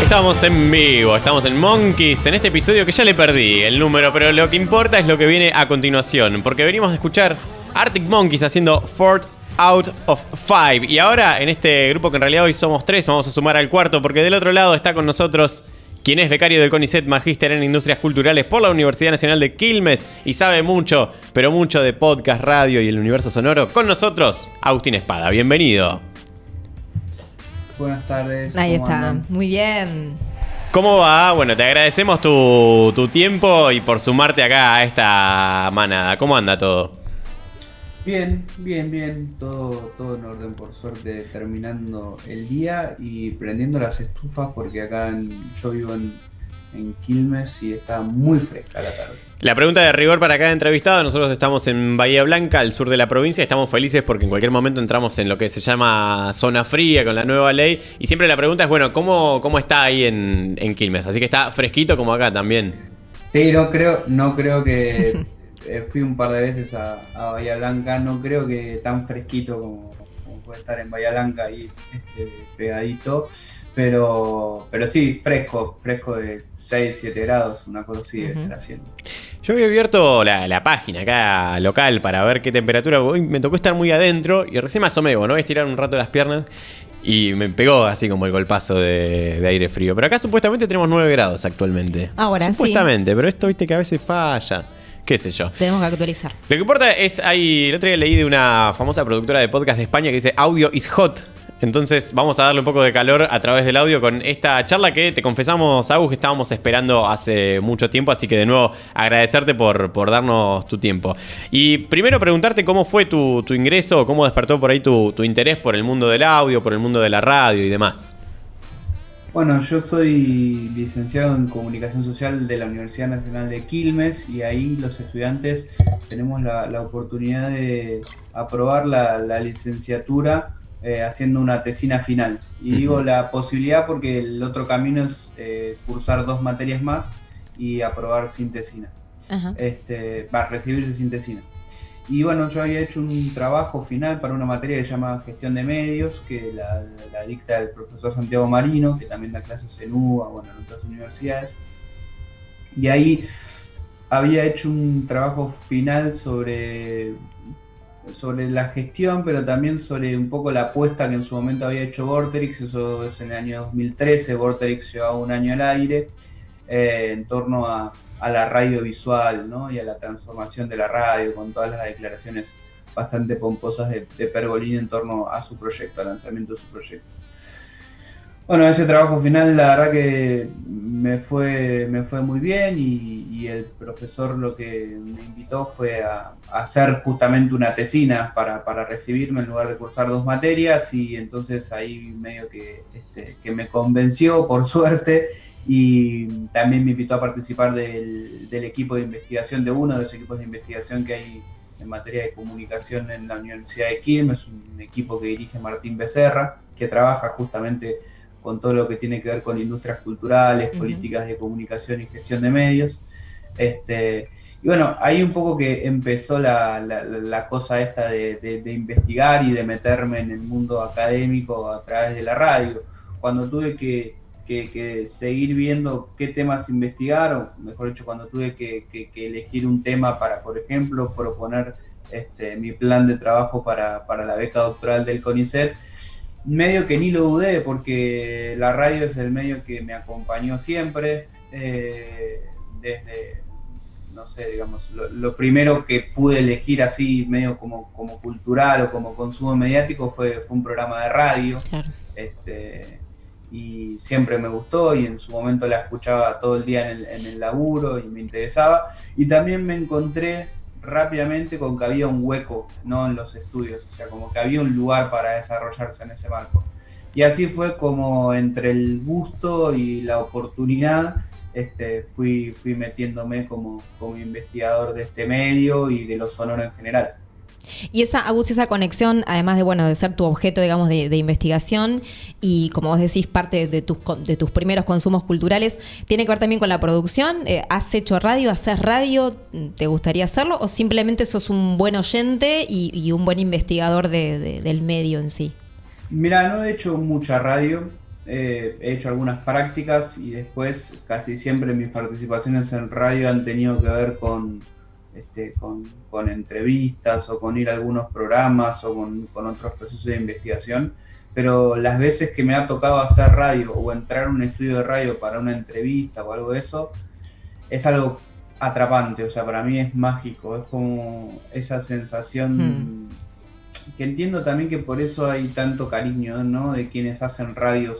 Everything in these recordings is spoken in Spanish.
Estamos en vivo, estamos en Monkeys, en este episodio que ya le perdí el número, pero lo que importa es lo que viene a continuación, porque venimos de escuchar Arctic Monkeys haciendo 4 out of 5, y ahora en este grupo que en realidad hoy somos 3, vamos a sumar al cuarto, porque del otro lado está con nosotros quien es becario del CONICET, magíster en Industrias Culturales por la Universidad Nacional de Quilmes y sabe mucho, pero mucho de podcast, radio y el universo sonoro. Con nosotros, Agustín Espada, bienvenido. Buenas tardes. Ahí está, andan? muy bien. ¿Cómo va? Bueno, te agradecemos tu tiempo y por sumarte acá a esta manada. ¿Cómo anda todo? Bien. Todo en orden, por suerte, terminando el día y prendiendo las estufas porque acá yo vivo en Quilmes y está muy fresca la tarde. La pregunta de rigor para cada entrevistado: nosotros estamos en Bahía Blanca, al sur de la provincia, y estamos felices porque en cualquier momento entramos en lo que se llama zona fría con la nueva ley, y siempre la pregunta es, bueno, ¿cómo está ahí en Quilmes? Así que está fresquito como acá también. Sí, no creo que fui un par de veces a Bahía Blanca, no creo que tan fresquito como puede estar en Bahía Blanca ahí pegadito, pero sí, fresco de 6, 7 grados, una cosa así debe estar haciendo. Yo había abierto la página acá local para ver qué temperatura. Hoy me tocó estar muy adentro y recién me asomé, ¿no? Voy a estirar un rato las piernas y me pegó así como el golpazo de aire frío. Pero acá supuestamente tenemos 9 grados actualmente. Ahora supuestamente, pero esto viste que a veces falla. Qué sé yo. Tenemos que actualizar. Lo que importa es, el otro día leí de una famosa productora de podcast de España que dice audio is hot. Entonces vamos a darle un poco de calor a través del audio con esta charla que te confesamos, Agus, que estábamos esperando hace mucho tiempo. Así que de nuevo agradecerte por darnos tu tiempo. Y primero preguntarte cómo fue tu ingreso, cómo despertó por ahí tu interés por el mundo del audio, por el mundo de la radio y demás. Bueno, yo soy licenciado en Comunicación Social de la Universidad Nacional de Quilmes y ahí los estudiantes tenemos la oportunidad de aprobar la licenciatura haciendo una tesina final. Y digo la posibilidad porque el otro camino es cursar 2 materias más y aprobar sin tesina. Recibirse sin tesina. Y bueno, yo había hecho un trabajo final para una materia que se llama Gestión de Medios, que la dicta el profesor Santiago Marino, que también da clases en UBA, bueno, en otras universidades. Y ahí había hecho un trabajo final sobre la gestión, pero también sobre un poco la apuesta que en su momento había hecho Vorterix. Eso es en el año 2013, Vorterix llevaba un año al aire, en torno a la radio visual, ¿no? Y a la transformación de la radio, con todas las declaraciones bastante pomposas de Pergolini en torno a su proyecto, al lanzamiento de su proyecto. Bueno, ese trabajo final la verdad que me fue muy bien y el profesor lo que me invitó fue a hacer justamente una tesina para recibirme en lugar de cursar 2 materias, y entonces ahí medio que me convenció, por suerte, y también me invitó a participar del equipo de investigación, de uno de los equipos de investigación que hay en materia de comunicación en la Universidad de Quilmes, un equipo que dirige Martín Becerra, que trabaja justamente con todo lo que tiene que ver con industrias culturales, políticas de comunicación y gestión de medios. Y bueno, ahí un poco que empezó la cosa esta de investigar y de meterme en el mundo académico a través de la radio. Cuando tuve que seguir viendo qué temas investigar, o mejor dicho, cuando tuve que elegir un tema para, por ejemplo, proponer mi plan de trabajo para la beca doctoral del CONICET, medio que ni lo dudé, porque la radio es el medio que me acompañó siempre, desde, no sé, digamos, lo primero que pude elegir así, medio como cultural o como consumo mediático, fue un programa de radio. Claro. Y siempre me gustó, y en su momento la escuchaba todo el día en el laburo y me interesaba, y también me encontré rápidamente con que había un hueco, ¿no?, en los estudios, o sea, como que había un lugar para desarrollarse en ese marco. Y así fue como entre el gusto y la oportunidad fui metiéndome como investigador de este medio y de lo sonoro en general. Y Agus, esa conexión, además de ser tu objeto, digamos, de investigación y, como vos decís, parte de tus primeros consumos culturales, ¿tiene que ver también con la producción? ¿Has hecho radio? ¿Haces radio? ¿Te gustaría hacerlo? ¿O simplemente sos un buen oyente y un buen investigador del medio en sí? Mirá, no he hecho mucha radio. he hecho algunas prácticas y después casi siempre mis participaciones en radio han tenido que ver con entrevistas o con ir a algunos programas o con otros procesos de investigación, pero las veces que me ha tocado hacer radio o entrar a un estudio de radio para una entrevista o algo de eso, es algo atrapante, o sea, para mí es mágico, es como esa sensación que entiendo también que por eso hay tanto cariño, ¿no? De quienes hacen radio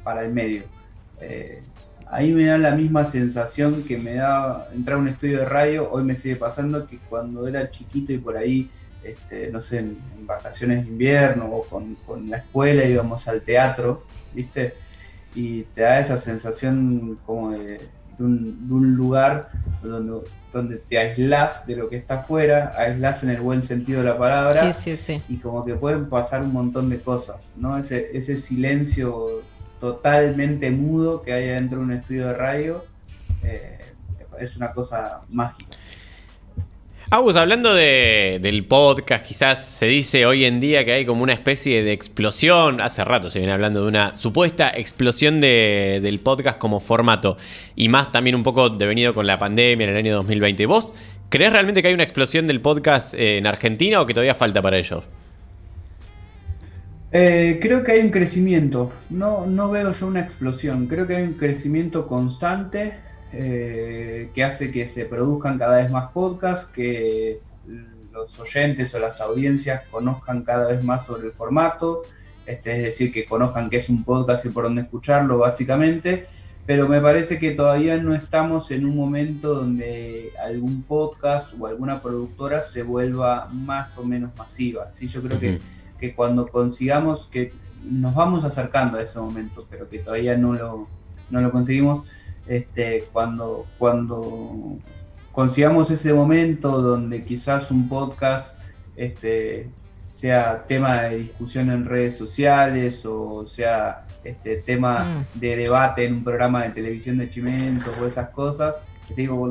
para el medio. Ahí me da la misma sensación que me da entrar a un estudio de radio, hoy me sigue pasando, que cuando era chiquito y por ahí, no sé, en vacaciones de invierno o con la escuela íbamos al teatro, ¿viste? Y te da esa sensación como de un lugar donde te aislás de lo que está afuera, aislás en el buen sentido de la palabra, y como que pueden pasar un montón de cosas, ¿no? Ese silencio totalmente mudo que hay dentro de un estudio de radio es una cosa mágica. Agus, hablando del podcast, quizás se dice hoy en día que hay como una especie de explosión, hace rato se viene hablando de una supuesta explosión del podcast como formato, y más también un poco devenido con la pandemia en el año 2020. ¿Vos creés realmente que hay una explosión del podcast en Argentina o que todavía falta para ello? Creo que hay un crecimiento, no veo yo una explosión, creo que hay un crecimiento constante que hace que se produzcan cada vez más podcasts, que los oyentes o las audiencias conozcan cada vez más sobre el formato, es decir, que conozcan qué es un podcast y por dónde escucharlo básicamente, pero me parece que todavía no estamos en un momento donde algún podcast o alguna productora se vuelva más o menos masiva, ¿sí? Yo creo que cuando consigamos, que nos vamos acercando a ese momento, pero que todavía no lo conseguimos, cuando consigamos ese momento donde quizás un podcast sea tema de discusión en redes sociales o sea tema de debate en un programa de televisión de Chimentos o esas cosas, te digo,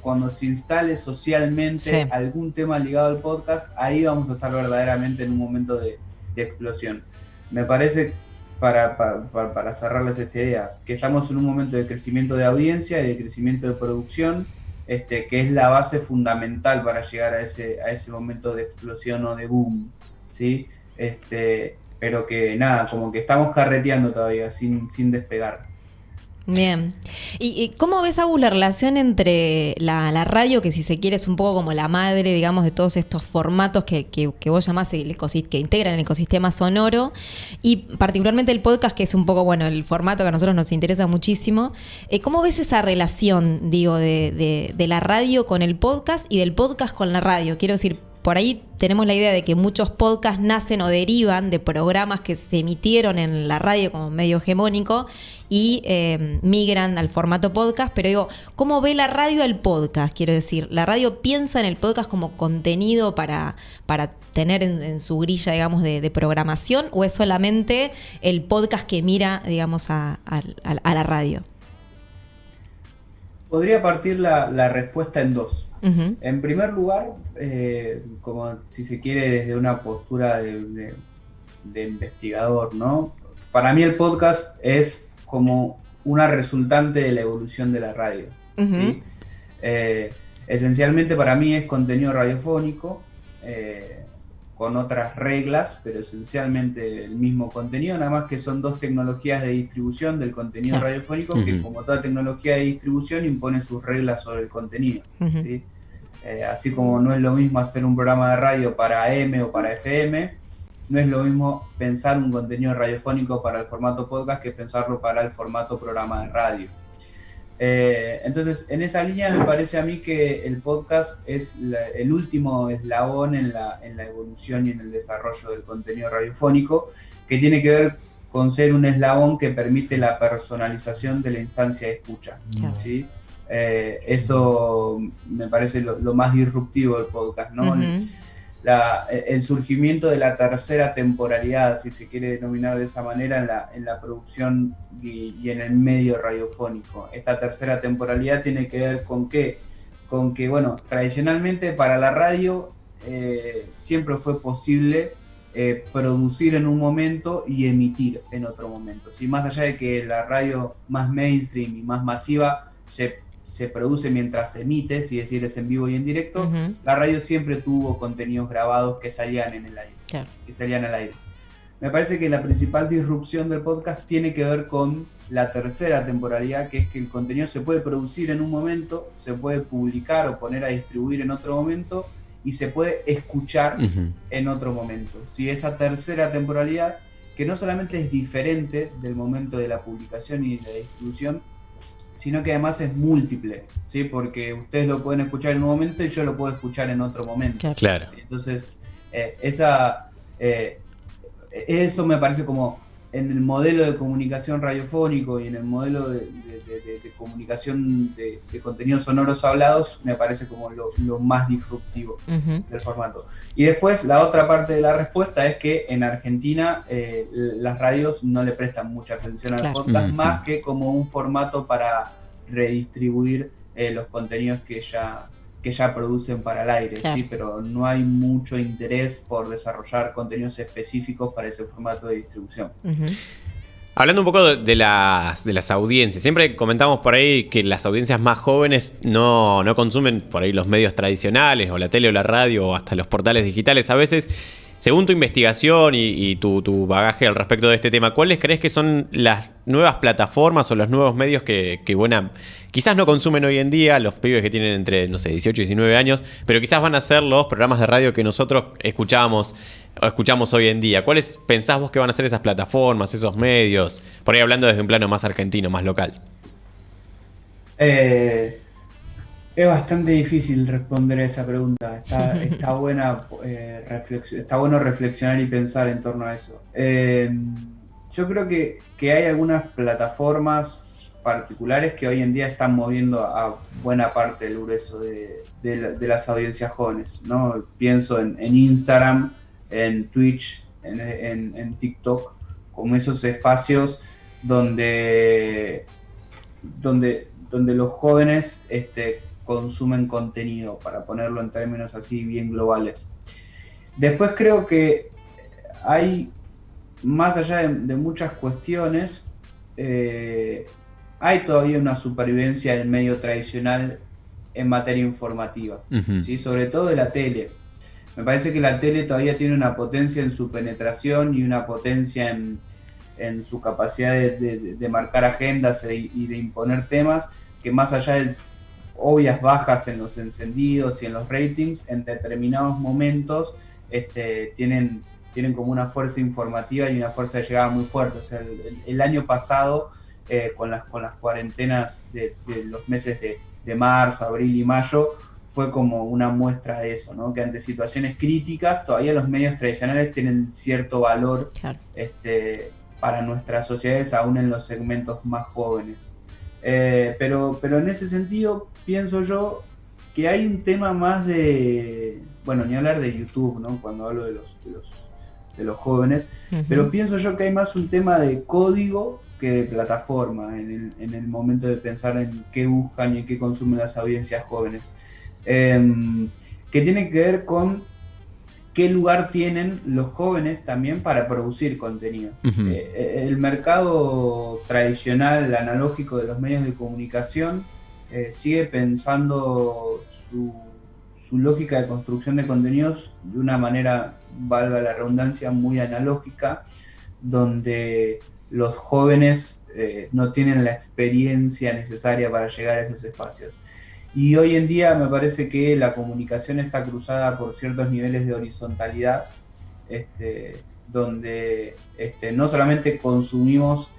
cuando se instale socialmente algún tema ligado al podcast, ahí vamos a estar verdaderamente en un momento de explosión. Me parece, para cerrarles esta idea, que estamos en un momento de crecimiento de audiencia y de crecimiento de producción, que es la base fundamental para llegar a ese momento de explosión o de boom, ¿sí? Pero que nada, como que estamos carreteando todavía, sin despegar. Bien. ¿Y cómo ves, Agus, la relación entre la radio, que si se quiere es un poco como la madre, digamos, de todos estos formatos que vos llamás que integran el ecosistema sonoro, y particularmente el podcast, que es un poco, bueno, el formato que a nosotros nos interesa muchísimo? ¿Cómo ves esa relación, digo, de la radio con el podcast y del podcast con la radio? Quiero decir, por ahí tenemos la idea de que muchos podcasts nacen o derivan de programas que se emitieron en la radio como medio hegemónico y migran al formato podcast, pero digo, ¿cómo ve la radio el podcast? Quiero decir, ¿la radio piensa en el podcast como contenido para tener en su grilla, digamos, de programación, o es solamente el podcast que mira, digamos, a la radio? Podría partir la respuesta en dos. En primer lugar, como si se quiere desde una postura de investigador, ¿no? Para mí el podcast es como una resultante de la evolución de la radio, ¿sí? Esencialmente para mí es contenido radiofónico, con otras reglas, pero esencialmente el mismo contenido, nada más que son dos tecnologías de distribución del contenido radiofónico que, como toda tecnología de distribución, impone sus reglas sobre el contenido, ¿sí? Así como no es lo mismo hacer un programa de radio para AM o para FM, no es lo mismo pensar un contenido radiofónico para el formato podcast que pensarlo para el formato programa de radio. Entonces, en esa línea me parece a mí que el podcast es el último eslabón en la evolución y en el desarrollo del contenido radiofónico, que tiene que ver con ser un eslabón que permite la personalización de la instancia de escucha, ¿sí? Eso me parece lo más disruptivo del podcast, ¿no? El surgimiento de la tercera temporalidad, si se quiere denominar de esa manera, en la producción y en el medio radiofónico. Esta tercera temporalidad tiene que ver con que, bueno, tradicionalmente para la radio siempre fue posible producir en un momento y emitir en otro momento. ¿Sí? Más allá de que la radio más mainstream y más masiva se produce mientras se emite, es decir, es en vivo y en directo, la radio siempre tuvo contenidos grabados que salían en el aire, que salían al aire. Me parece que la principal disrupción del podcast tiene que ver con la tercera temporalidad, que es que el contenido se puede producir en un momento, se puede publicar o poner a distribuir en otro momento y se puede escuchar en otro momento. ¿Sí? Esa tercera temporalidad, que no solamente es diferente del momento de la publicación y de la distribución, sino que además es múltiple, ¿sí? Porque ustedes lo pueden escuchar en un momento y yo lo puedo escuchar en otro momento. Claro. ¿Sí? Entonces, eso me parece como en el modelo de comunicación radiofónico y en el modelo de comunicación de contenidos sonoros hablados, me parece como lo más disruptivo del formato. Y después, la otra parte de la respuesta es que en Argentina las radios no le prestan mucha atención al podcast, más que como un formato para redistribuir los contenidos que ya producen para el aire, ¿sí? Pero no hay mucho interés por desarrollar contenidos específicos para ese formato de distribución. Hablando un poco de las audiencias, siempre comentamos por ahí que las audiencias más jóvenes no consumen por ahí los medios tradicionales, o la tele o la radio, o hasta los portales digitales a veces. Según tu investigación y tu bagaje al respecto de este tema, ¿cuáles crees que son las nuevas plataformas o los nuevos medios que quizás no consumen hoy en día los pibes que tienen entre, 18 y 19 años, pero quizás van a ser los programas de radio que nosotros escuchamos hoy en día? ¿Cuáles pensás vos que van a ser esas plataformas, esos medios? Por ahí hablando desde un plano más argentino, más local. Es bastante difícil responder a esa pregunta. Está bueno reflexionar y pensar en torno a eso. Yo creo que hay algunas plataformas particulares que hoy en día están moviendo a buena parte del grueso de las audiencias jóvenes, ¿no? Pienso en Instagram, en Twitch, en TikTok, como esos espacios donde los jóvenes consumen contenido, para ponerlo en términos así bien globales. Después creo que hay, más allá de muchas cuestiones, hay todavía una supervivencia del medio tradicional en materia informativa, ¿sí? Sobre todo de la tele. Me parece que la tele todavía tiene una potencia en su penetración y una potencia en su capacidad de marcar agendas y de imponer temas, que más allá de obvias bajas en los encendidos y en los ratings, en determinados momentos tienen como una fuerza informativa y una fuerza de llegada muy fuerte. O sea, el año pasado, con las cuarentenas de los meses de marzo, abril y mayo, fue como una muestra de eso, ¿no? Que ante situaciones críticas todavía los medios tradicionales tienen cierto valor, para nuestras sociedades, aún en los segmentos más jóvenes. Pero en ese sentido pienso yo que hay un tema más ni hablar de YouTube, ¿no? Cuando hablo de los jóvenes, pero pienso yo que hay más un tema de código que de plataforma en el momento de pensar en qué buscan y en qué consumen las audiencias jóvenes, que tiene que ver con qué lugar tienen los jóvenes también para producir contenido. El mercado tradicional, analógico de los medios de comunicación sigue pensando su lógica de construcción de contenidos de una manera, valga la redundancia, muy analógica, donde los jóvenes no tienen la experiencia necesaria para llegar a esos espacios. Y hoy en día me parece que la comunicación está cruzada por ciertos niveles de horizontalidad, donde no solamente consumimos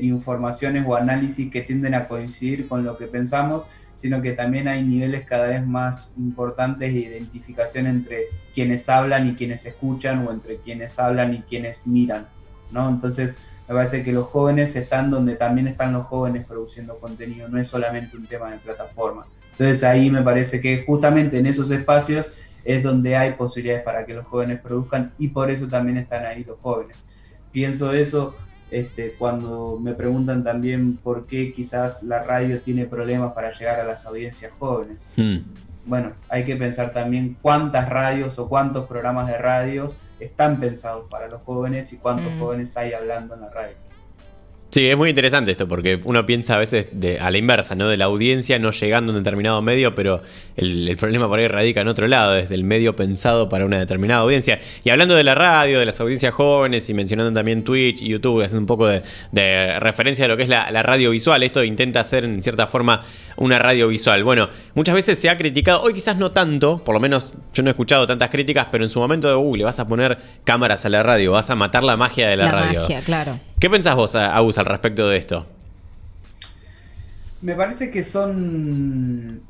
informaciones o análisis que tienden a coincidir con lo que pensamos, sino que también hay niveles cada vez más importantes de identificación entre quienes hablan y quienes escuchan, o entre quienes hablan y quienes miran, ¿no? Entonces me parece que los jóvenes están donde también están los jóvenes produciendo contenido, no es solamente un tema de plataforma. Entonces ahí me parece que justamente en esos espacios es donde hay posibilidades para que los jóvenes produzcan, y por eso también están ahí los jóvenes. Pienso eso cuando me preguntan también por qué quizás la radio tiene problemas para llegar a las audiencias jóvenes. Bueno, hay que pensar también cuántas radios o cuántos programas de radios están pensados para los jóvenes y cuántos jóvenes hay hablando en la radio. Sí, es muy interesante esto, porque uno piensa a veces a la inversa, ¿no? De la audiencia no llegando a un determinado medio, pero el problema por ahí radica en otro lado, desde el medio pensado para una determinada audiencia. Y hablando de la radio, de las audiencias jóvenes, y mencionando también Twitch y YouTube, haciendo un poco de referencia a lo que es la radio visual, esto intenta hacer en cierta forma una radio visual. Bueno, muchas veces se ha criticado, hoy quizás no tanto, por lo menos yo no he escuchado tantas críticas, pero en su momento, le vas a poner cámaras a la radio, vas a matar la magia de la radio. La magia, claro. ¿Qué pensás vos, Agus, al respecto de esto? Me parece que son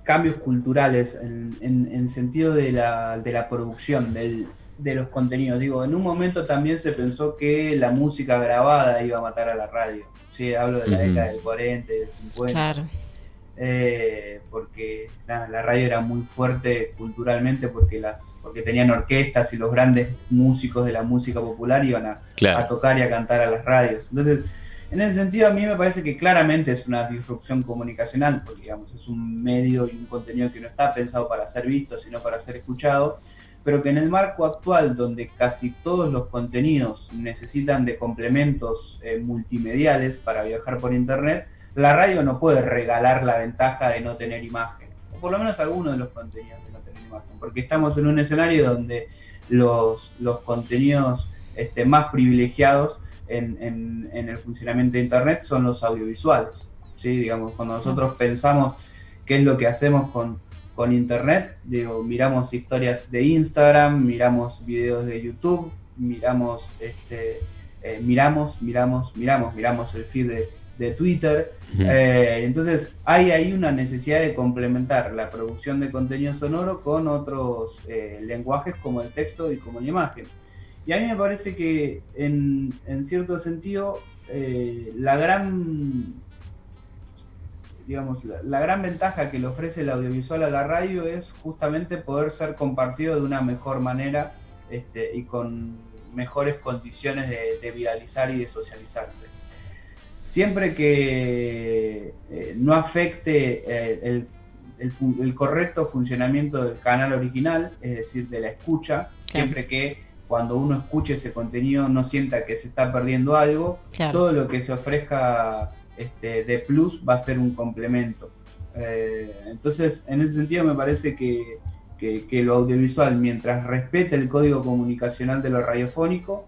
cambios culturales en sentido de la producción de los contenidos. Digo, en un momento también se pensó que la música grabada iba a matar a la radio. Sí, hablo de la década del 40 y del 50. Claro. Porque la radio era muy fuerte culturalmente porque tenían orquestas y los grandes músicos de la música popular iban a tocar y a cantar a las radios. Entonces, en ese sentido a mí me parece que claramente es una disrupción comunicacional, porque digamos es un medio y un contenido que no está pensado para ser visto, sino para ser escuchado, pero que en el marco actual, donde casi todos los contenidos necesitan de complementos multimediales para viajar por internet, la radio no puede regalar la ventaja de no tener imagen, o por lo menos algunos de los contenidos de no tener imagen, porque estamos en un escenario donde los contenidos más privilegiados en el funcionamiento de internet son los audiovisuales, ¿sí? Digamos, cuando nosotros pensamos qué es lo que hacemos con internet, digo, miramos historias de Instagram, miramos videos de YouTube, miramos el feed de Twitter. Entonces hay ahí una necesidad de complementar la producción de contenido sonoro con otros lenguajes como el texto y como la imagen. Y a mí me parece que en cierto sentido la gran ventaja que le ofrece el audiovisual a la radio es justamente poder ser compartido de una mejor manera y con mejores condiciones de viralizar y de socializarse. Siempre que no afecte el correcto funcionamiento del canal original, es decir, de la escucha, siempre que cuando uno escuche ese contenido no sienta que se está perdiendo algo, todo lo que se ofrezca de plus va a ser un complemento. Entonces, en ese sentido me parece que lo audiovisual, mientras respete el código comunicacional de lo radiofónico,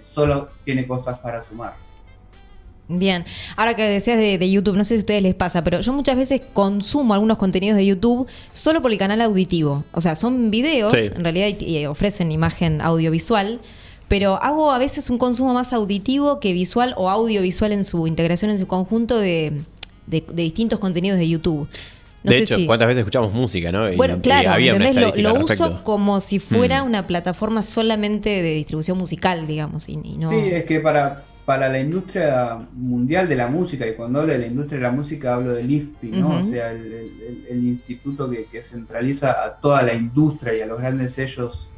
solo tiene cosas para sumar. Bien, ahora que decías de YouTube, no sé si a ustedes les pasa, pero yo muchas veces consumo algunos contenidos de YouTube solo por el canal auditivo. O sea, son videos, en realidad y ofrecen imagen audiovisual, pero hago a veces un consumo más auditivo que visual o audiovisual en su integración, en su conjunto de distintos contenidos de YouTube. No de hecho, ¿cuántas veces escuchamos música, no? Bueno, claro, había ¿entendés? Lo uso como si fuera una plataforma solamente de distribución musical, digamos. Y no... Sí, es que para la industria mundial de la música, y cuando hablo de la industria de la música hablo del IFPI, ¿no? O sea, el instituto que centraliza a toda la industria y a los grandes sellos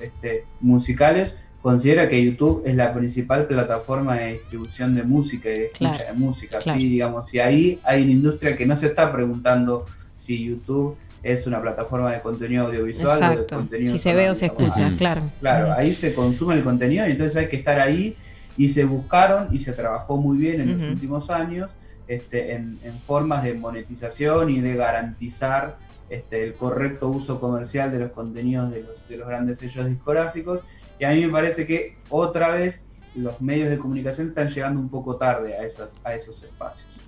musicales, considera que YouTube es la principal plataforma de distribución de música y de escucha de música. ¿Sí? Digamos, y ahí hay una industria que no se está preguntando si YouTube es una plataforma de contenido audiovisual o de contenido si se ve o se escucha, claro. Claro, ahí se consume el contenido y entonces hay que estar ahí. Y se buscaron y se trabajó muy bien en los últimos años en formas de monetización y de garantizar el correcto uso comercial de los contenidos de los grandes sellos discográficos. Y a mí me parece que otra vez los medios de comunicación están llegando un poco tarde a esos espacios.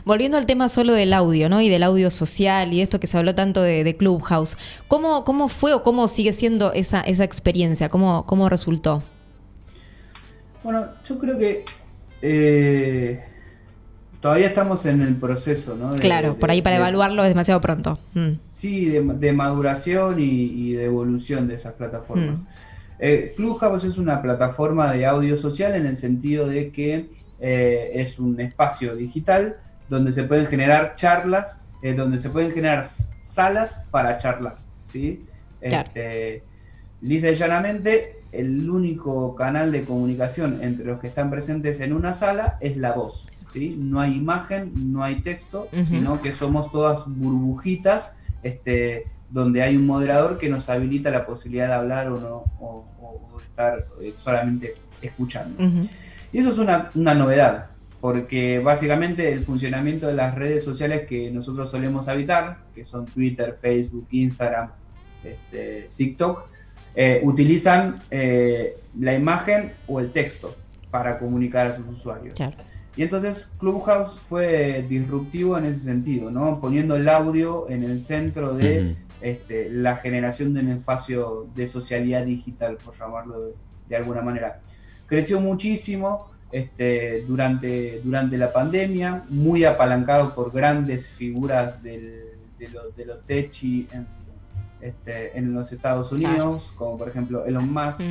Volviendo al tema solo del audio, ¿no? Y del audio social y esto que se habló tanto de Clubhouse, ¿cómo fue o cómo sigue siendo esa experiencia? ¿Cómo resultó? Bueno, yo creo que todavía estamos en el proceso, ¿no? Por ahí para evaluarlo es demasiado pronto. Sí, de maduración y de evolución de esas plataformas. Clubhouse es una plataforma de audio social en el sentido de que es un espacio digital donde se pueden generar charlas, donde se pueden generar salas para charlar, ¿sí? Claro. Lisa y llanamente, el único canal de comunicación entre los que están presentes en una sala es la voz, ¿sí? No hay imagen, no hay texto, sino que somos todas burbujitas donde hay un moderador que nos habilita la posibilidad de hablar o no, o estar solamente escuchando. Ujú. Y eso es una novedad, porque básicamente el funcionamiento de las redes sociales que nosotros solemos habitar, que son Twitter, Facebook, Instagram, TikTok, utilizan la imagen o el texto para comunicar a sus usuarios. Claro. Y entonces Clubhouse fue disruptivo en ese sentido, ¿no? Poniendo el audio en el centro de la generación de un espacio de socialidad digital, por llamarlo de alguna manera. Creció muchísimo durante la pandemia, muy apalancado por grandes figuras de lo techi en los Estados Unidos, como por ejemplo Elon Musk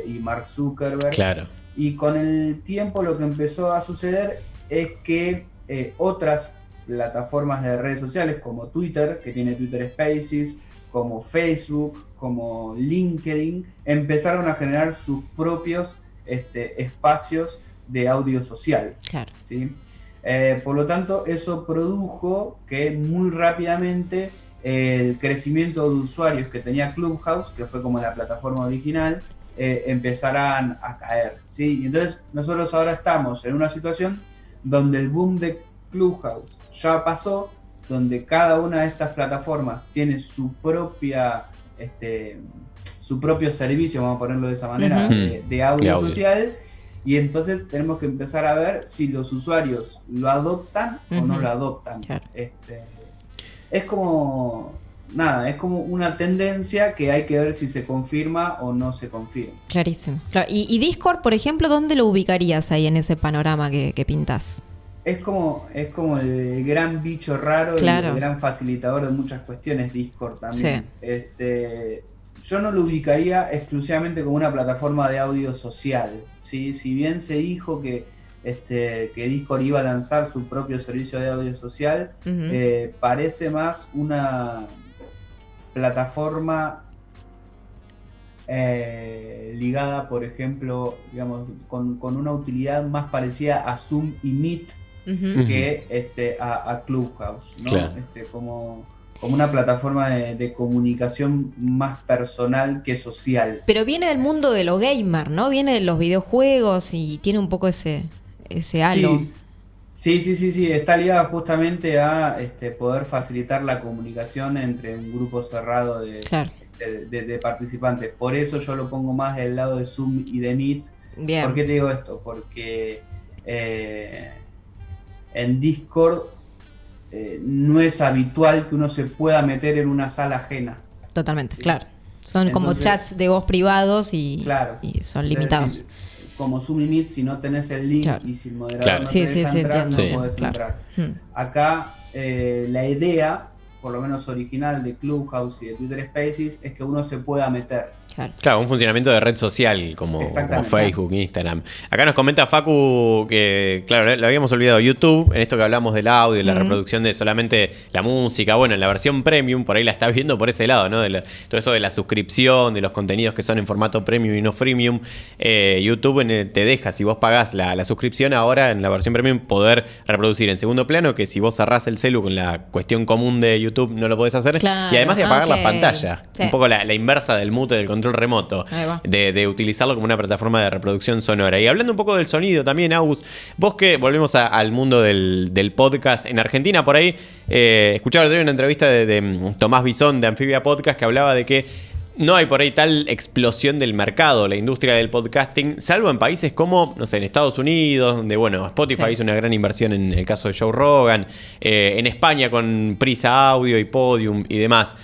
y Mark Zuckerberg. Claro. Y con el tiempo lo que empezó a suceder es que otras plataformas de redes sociales como Twitter, que tiene Twitter Spaces, como Facebook, como LinkedIn, empezaron a generar sus propios espacios de audio social. Claro. ¿Sí? Por lo tanto, eso produjo que muy rápidamente el crecimiento de usuarios que tenía Clubhouse, que fue como la plataforma original, empezaran a caer, ¿sí? Y entonces nosotros ahora estamos en una situación donde el boom de Clubhouse ya pasó, donde cada una de estas plataformas tiene su propia su propio servicio, vamos a ponerlo de esa manera, de audio social, y entonces tenemos que empezar a ver si los usuarios lo adoptan o no lo adoptan. Claro. Es como una tendencia que hay que ver si se confirma o no se confirma. Clarísimo. Claro. ¿Y Discord, por ejemplo, dónde lo ubicarías ahí en ese panorama que pintás? Es como el gran bicho raro, claro. Y el gran facilitador de muchas cuestiones, Discord también. Sí. Yo no lo ubicaría exclusivamente como una plataforma de audio social, ¿sí? Si bien se dijo que Discord iba a lanzar su propio servicio de audio social, parece más una plataforma ligada, por ejemplo, digamos, con una utilidad más parecida a Zoom y Meet que a Clubhouse, ¿no? Claro. Como una plataforma de comunicación más personal que social. Pero viene del mundo de lo gamer, ¿no? Viene de los videojuegos y tiene un poco ese halo. Sí, está ligada justamente a poder facilitar la comunicación entre un grupo cerrado de participantes. Por eso yo lo pongo más del lado de Zoom y de Meet. Bien. ¿Por qué te digo esto? Porque en Discord no es habitual que uno se pueda meter en una sala ajena. Totalmente, ¿sí? claro. Son como chats de voz privados y son limitados. Como Zoom y Meet, si no tenés el link y si el moderador no te deja entrar, no podés entrar. Acá la idea, por lo menos original, de Clubhouse y de Twitter Spaces es que uno se pueda meter. Claro, un funcionamiento de red social como Facebook, Instagram. Acá nos comenta Facu que, claro, lo habíamos olvidado, YouTube, en esto que hablamos del audio, la reproducción de solamente la música, bueno, en la versión premium, por ahí la estás viendo por ese lado, ¿no? Todo esto de la suscripción, de los contenidos que son en formato premium y no freemium. YouTube te deja, si vos pagás la suscripción, ahora en la versión premium poder reproducir en segundo plano, que si vos cerrás el celu con la cuestión común de YouTube no lo podés hacer. Claro, y además de apagar la pantalla. Sí. Un poco la inversa del mute del control remoto, de utilizarlo como una plataforma de reproducción sonora. Y hablando un poco del sonido también, Agus, vos que volvemos al mundo del podcast en Argentina, por ahí escuchaba una entrevista de Tomás Bisón de Amphibia Podcast que hablaba de que no hay por ahí tal explosión del mercado, la industria del podcasting, salvo en países como, no sé, en Estados Unidos, donde, bueno, Spotify hizo una gran inversión en el caso de Joe Rogan, en España con Prisa Audio y Podium y demás.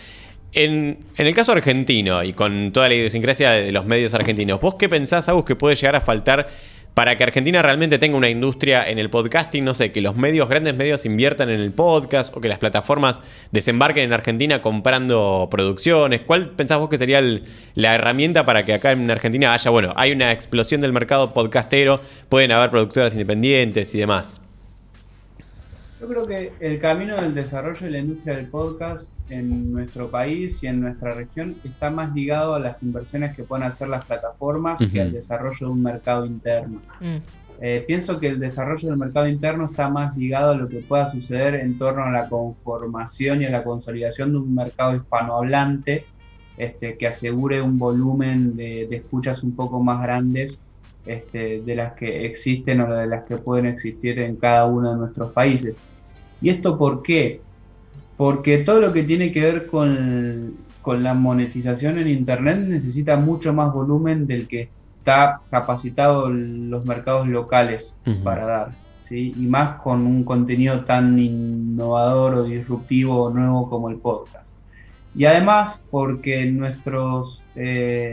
En el caso argentino y con toda la idiosincrasia de los medios argentinos, ¿vos qué pensás, Agus, que puede llegar a faltar para que Argentina realmente tenga una industria en el podcasting? No sé, que los grandes medios inviertan en el podcast o que las plataformas desembarquen en Argentina comprando producciones. ¿Cuál pensás vos que sería la herramienta para que acá en Argentina haya, bueno, hay una explosión del mercado podcastero, pueden haber productoras independientes y demás? Yo creo que el camino del desarrollo de la industria del podcast en nuestro país y en nuestra región está más ligado a las inversiones que pueden hacer las plataformas que al desarrollo de un mercado interno. Pienso que el desarrollo del mercado interno está más ligado a lo que pueda suceder en torno a la conformación y a la consolidación de un mercado hispanohablante, que asegure un volumen de escuchas un poco más grandes, de las que existen o de las que pueden existir en cada uno de nuestros países. ¿Y esto por qué? Porque todo lo que tiene que ver con la monetización en Internet necesita mucho más volumen del que está capacitado los mercados locales para dar, ¿sí? Y más con un contenido tan innovador o disruptivo o nuevo como el podcast. Y además porque nuestros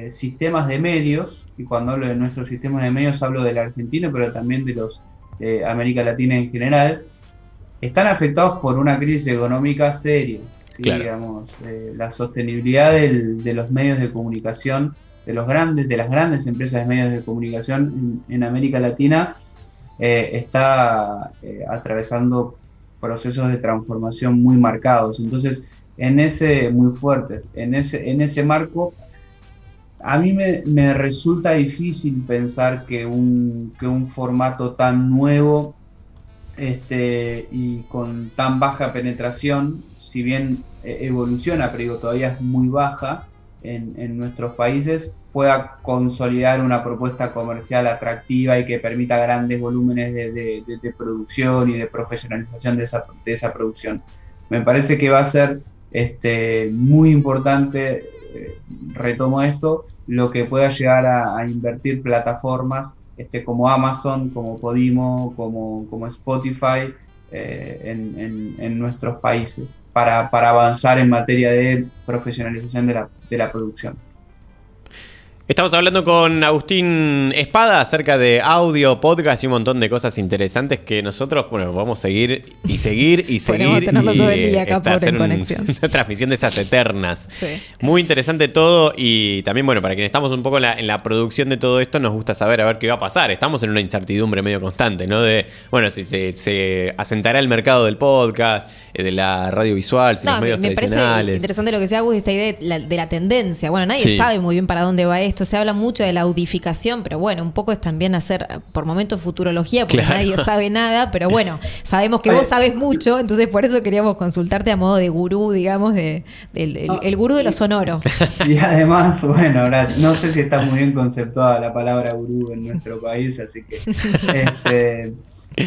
sistemas de medios, y cuando hablo de nuestros sistemas de medios hablo del argentino, pero también de los de América Latina en general, están afectados por una crisis económica seria, ¿sí? Claro. Digamos, la sostenibilidad de los medios de comunicación, de las grandes empresas de medios de comunicación en América Latina, está atravesando procesos de transformación muy marcados. Entonces, muy fuertes. En ese marco, a mí me resulta difícil pensar que un formato tan nuevo y con tan baja penetración, si bien evoluciona, pero digo, todavía es muy baja en nuestros países, pueda consolidar una propuesta comercial atractiva y que permita grandes volúmenes de producción y de profesionalización de esa producción. Me parece que va a ser muy importante, retomo esto, lo que pueda llegar a invertir plataformas como Amazon, como Podimo, como Spotify en nuestros países para avanzar en materia de profesionalización de la producción. Estamos hablando con Agustín Espada acerca de audio, podcast y un montón de cosas interesantes que nosotros, bueno, vamos a seguir y seguir y seguir. Podemos tenerlo y, todo el día acá por hacer En Conexión. una transmisión de esas eternas. Sí. Muy interesante todo y también, bueno, para quienes estamos un poco en la producción de todo esto, nos gusta saber a ver qué va a pasar. Estamos en una incertidumbre medio constante, ¿no? De, bueno, si se asentará el mercado del podcast, de la radiovisual, si los medios me parece tradicionales. interesante lo que decía Agus, esta idea de la tendencia. Bueno, nadie Sí. sabe muy bien para dónde va esto. Se habla mucho de la audificación, pero bueno, un poco es también hacer por momentos futurología, porque Claro. nadie sabe nada, pero bueno, sabemos que vos sabés mucho, entonces por eso queríamos consultarte a modo de gurú, digamos, el gurú de lo sonoro. Y además, bueno, ahora no sé si está muy bien conceptuada la palabra gurú en nuestro país, así que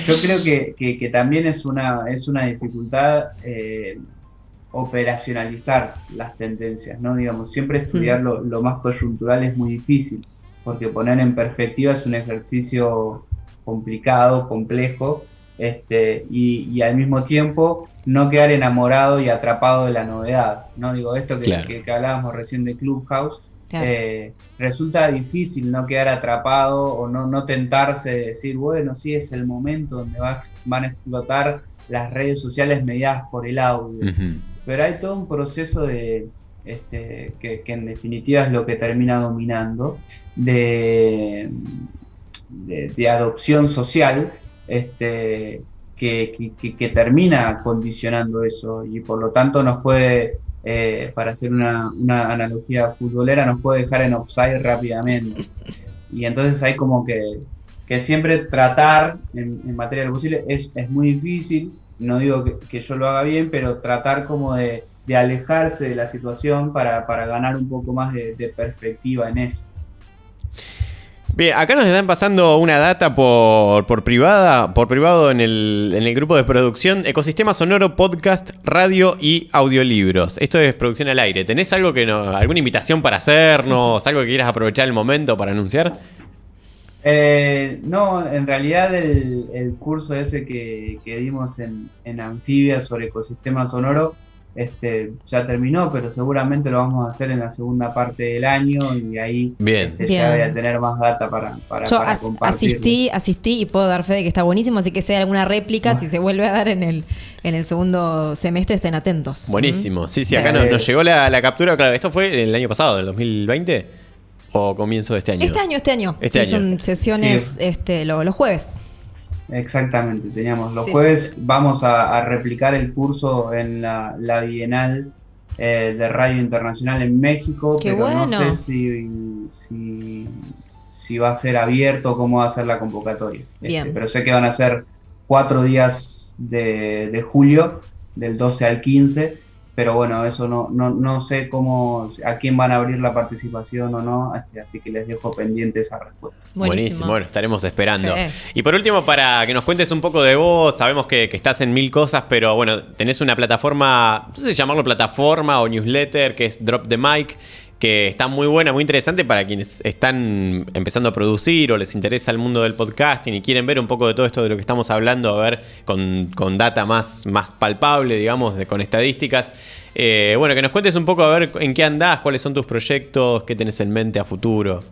yo creo que también es una dificultad operacionalizar las tendencias, ¿no? Digamos, siempre estudiar lo más coyuntural es muy difícil, porque poner en perspectiva es un ejercicio complicado, complejo, y al mismo tiempo no quedar enamorado y atrapado de la novedad, ¿no? Digo, esto Claro. que hablábamos recién de Clubhouse, Claro. resulta difícil no quedar atrapado o no tentarse de decir, bueno, sí, es el momento donde van a explotar las redes sociales mediadas por el audio. Ujú. Pero hay todo un proceso que en definitiva es lo que termina dominando, de adopción social, que termina condicionando eso, y por lo tanto nos puede, para hacer una analogía futbolera, nos puede dejar en offside rápidamente. Y entonces hay como que siempre tratar, en materia de lo posible, es muy difícil. No digo que yo lo haga bien, pero tratar como de alejarse de la situación para ganar un poco más de perspectiva en eso. Bien, acá nos están pasando una data por privado en el grupo de producción Ecosistema Sonoro, Podcast, Radio y Audiolibros. Esto es producción al aire. ¿Tenés alguna invitación para hacernos? ¿Algo que quieras aprovechar el momento para anunciar? No, en realidad el curso ese que dimos en Anfibia sobre ecosistema sonoro ya terminó, pero seguramente lo vamos a hacer en la segunda parte del año y ahí Bien. ya voy a tener más data para Yo compartir. asistí y puedo dar fe de que está buenísimo, así que si hay alguna réplica, si se vuelve a dar en el segundo semestre, estén atentos. Buenísimo. Sí, acá nos llegó la captura. Claro, ¿esto fue del año pasado, del 2020? ¿O comienzo de este año? Este año. Este Sí, año. son sesiones Sí. los jueves. Exactamente, teníamos los Sí, jueves, sí. vamos a replicar el curso en la Bienal de Radio Internacional en México, Qué pero bueno. no sé si va a ser abierto, cómo va a ser la convocatoria. Bien. Pero sé que van a ser 4 días de julio, del 12 al 15, pero bueno, eso no sé a quién van a abrir la participación o no, así que les dejo pendiente esa respuesta. Buenísimo, bueno, estaremos esperando. Sí. Y por último, para que nos cuentes un poco de vos, sabemos que estás en 1000 cosas, pero bueno, tenés una plataforma, no sé si llamarlo plataforma o newsletter, que es Drop the Mic, que está muy buena, muy interesante para quienes están empezando a producir o les interesa el mundo del podcasting y quieren ver un poco de todo esto de lo que estamos hablando, a ver, con data más palpable, digamos, con estadísticas. Bueno, que nos cuentes un poco a ver en qué andás, cuáles son tus proyectos, qué tenés en mente a futuro.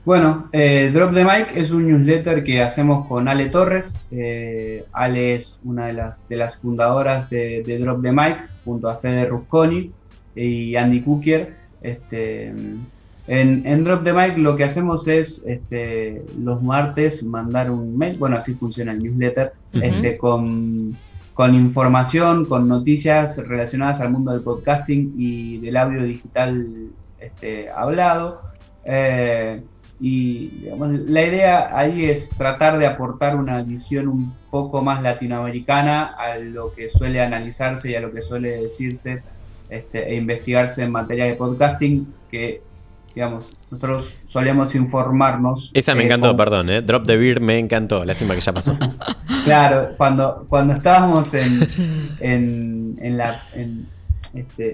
Bueno, Drop the Mic es un newsletter que hacemos con Ale Torres. Ale es una de las fundadoras de Drop the Mic, junto a Fede Rusconi y Andy Kukier. En Drop the Mic lo que hacemos es los martes mandar un mail, bueno, así funciona el newsletter, con información, con noticias relacionadas al mundo del podcasting y del audio digital hablado. Y digamos, la idea ahí es tratar de aportar una visión un poco más latinoamericana a lo que suele analizarse y a lo que suele decirse e investigarse en materia de podcasting, que digamos, nosotros solemos informarnos. Esa me encantó, perdón, Drop the Beer me encantó, lástima que ya pasó. Claro, cuando estábamos en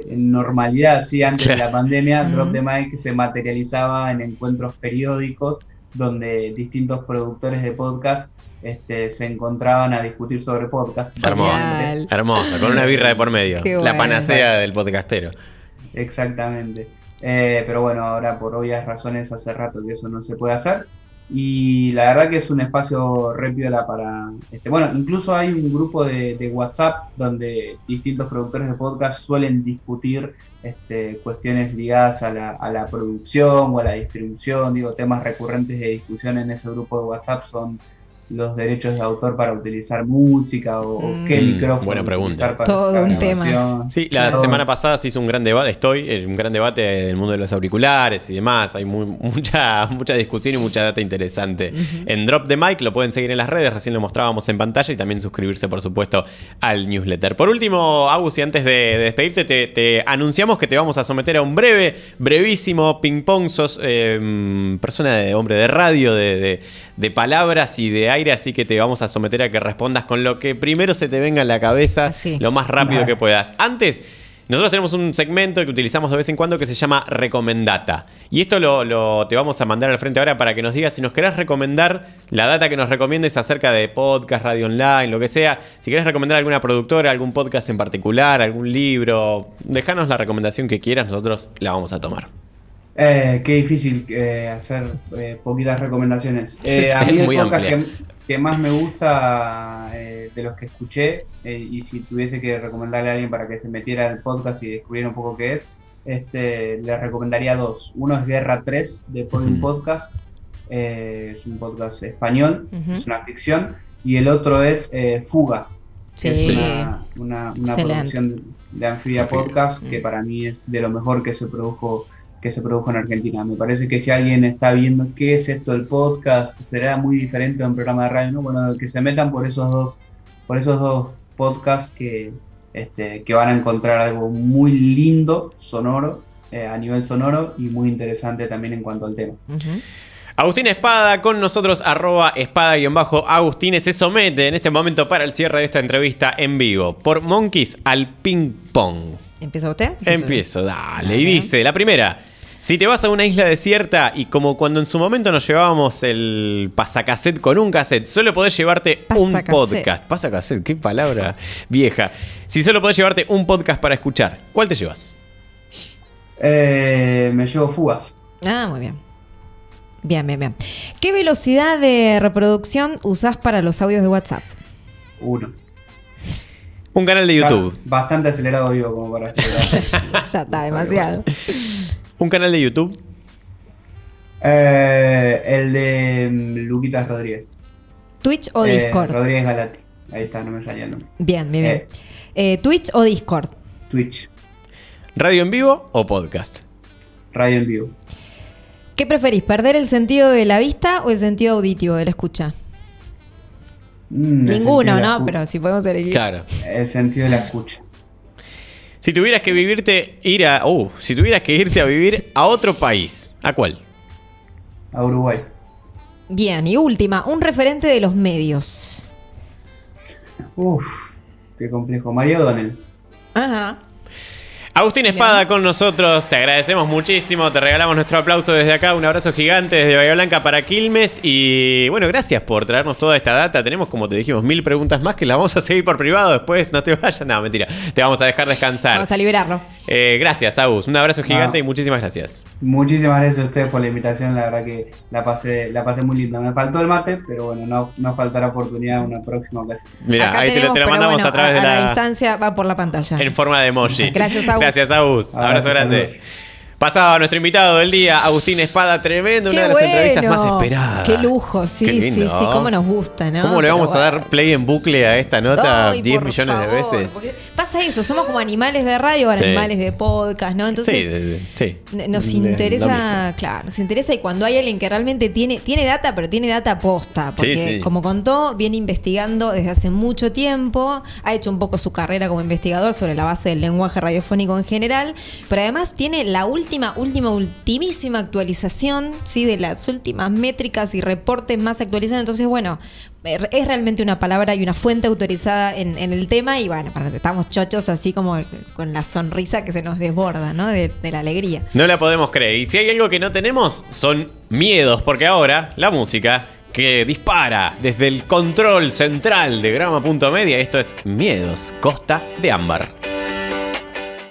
normalidad, sí, antes de la pandemia, Drop the Mic se materializaba en encuentros periódicos donde distintos productores de podcast se encontraban a discutir sobre podcast. Hermoso, con una birra de por medio. Qué la bueno. panacea del podcastero. Exactamente. Pero bueno, ahora por obvias razones hace rato que eso no se puede hacer. Y la verdad que es un espacio re piola para... bueno, incluso hay un grupo de WhatsApp donde distintos productores de podcast suelen discutir cuestiones ligadas a la producción o a la distribución. Digo, temas recurrentes de discusión en ese grupo de WhatsApp son los derechos de autor para utilizar música o qué micrófono buena pregunta. utilizar para Todo la un grabación. tema. Sí, la semana pasada se hizo un gran debate, un gran debate del mundo de los auriculares y demás. Hay mucha discusión y mucha data interesante. En Drop the Mic lo pueden seguir en las redes, recién lo mostrábamos en pantalla, y también suscribirse, por supuesto, al newsletter. Por último, Agus, y antes de despedirte, te anunciamos que te vamos a someter a un brevísimo ping-pong. Sos hombre de radio, de palabras y de aire, así que te vamos a someter a que respondas con lo que primero se te venga en la cabeza, Así. lo más rápido que puedas. Antes, nosotros tenemos un segmento que utilizamos de vez en cuando que se llama Recomendata. Y esto te vamos a mandar al frente ahora para que nos digas si nos querés recomendar la data que nos recomiendes acerca de podcast, radio online, lo que sea. Si querés recomendar alguna productora, algún podcast en particular, algún libro, déjanos la recomendación que quieras, nosotros la vamos a tomar. Qué difícil hacer poquitas recomendaciones. A mí el muy podcast amplia. que más me gusta de los que escuché, y si tuviese que recomendarle a alguien para que se metiera al podcast y descubriera un poco qué es, le recomendaría dos. Uno es Guerra 3 de Podium Podcast, es un podcast español, es una ficción, y el otro es Fugas, que Sí. es una producción de Anfibia Podcast, que para mí es de lo mejor que se produjo en Argentina. Me parece que si alguien está viendo qué es esto del podcast, será muy diferente a un programa de radio, ¿no? Bueno, que se metan por esos dos podcasts que van a encontrar algo muy lindo, sonoro, a nivel sonoro, y muy interesante también en cuanto al tema. Agustín Espada con nosotros, @espada_Agustines, se somete en este momento para el cierre de esta entrevista en vivo por Monkeys al ping pong. ¿Empieza usted? Empiezo, dale. Y dice, la primera: si te vas a una isla desierta y como cuando en su momento nos llevábamos el pasacassette con un cassette, solo podés llevarte un podcast. Pasacassette, qué palabra vieja. Si solo podés llevarte un podcast para escuchar, ¿cuál te llevas? Me llevo Fugas. Ah, muy bien. Bien. ¿Qué velocidad de reproducción usás para los audios de WhatsApp? 1. Un canal de YouTube. Bastante acelerado vivo como para acelerar. Ya está, demasiado. Un canal de YouTube. El de Luquitas Rodríguez. ¿Twitch o Discord? Rodríguez Galati. Ahí está, no me salía el nombre. Bien. ¿Twitch o Discord? Twitch. ¿Radio en vivo o podcast? Radio en vivo. ¿Qué preferís, perder el sentido de la vista o el sentido auditivo de la escucha? Ninguno, ¿no? Pero si podemos elegir. Claro. El sentido de la escucha. Si tuvieras que si tuvieras que irte a vivir a otro país, ¿a cuál? A Uruguay. Bien, y última, un referente de los medios. Qué complejo. María O'Donnell. Ajá. Agustín Espada con nosotros, te agradecemos muchísimo, te regalamos nuestro aplauso desde acá, un abrazo gigante desde Bahía Blanca para Quilmes y bueno, gracias por traernos toda esta data, tenemos como te dijimos 1000 preguntas más que las vamos a seguir por privado, después no te vayas, no, mentira, te vamos a dejar descansar. Vamos a liberarlo. Gracias, Agus, un abrazo gigante y muchísimas gracias. Muchísimas gracias a ustedes por la invitación, la verdad que la pasé muy linda. Me faltó el mate, pero bueno, no faltará oportunidad en una próxima ocasión. Mira, ahí te lo mandamos a través de la distancia, va por la pantalla. En forma de emoji. Gracias, Agus. Gracias, Agus. Abrazo grande. Saludos. Pasaba nuestro invitado del día, Agustín Espada, tremendo, una de las entrevistas más esperadas. Qué lujo, sí, Qué lindo. sí, cómo nos gusta, ¿no? ¿Cómo le vamos Pero a dar play en bucle a esta nota Ay, 10 por millones de favor, veces? porque pasa eso, somos como animales de radio o Sí. animales de podcast, ¿no? Entonces Sí. nos Lo interesa, mismo. claro, nos interesa y cuando hay alguien que realmente tiene data, pero tiene data posta, porque Sí. como contó, viene investigando desde hace mucho tiempo, ha hecho un poco su carrera como investigador sobre la base del lenguaje radiofónico en general, pero además tiene la ultimísima actualización, ¿sí? De las últimas métricas y reportes más actualizados. Entonces, bueno, es realmente una palabra y una fuente autorizada en el tema. Y bueno, estamos chochos así como con la sonrisa que se nos desborda, ¿no? De la alegría. No la podemos creer. Y si hay algo que no tenemos, son miedos, porque ahora la música que dispara desde el control central de Grama.media, esto es Miedos, Costa de Ámbar.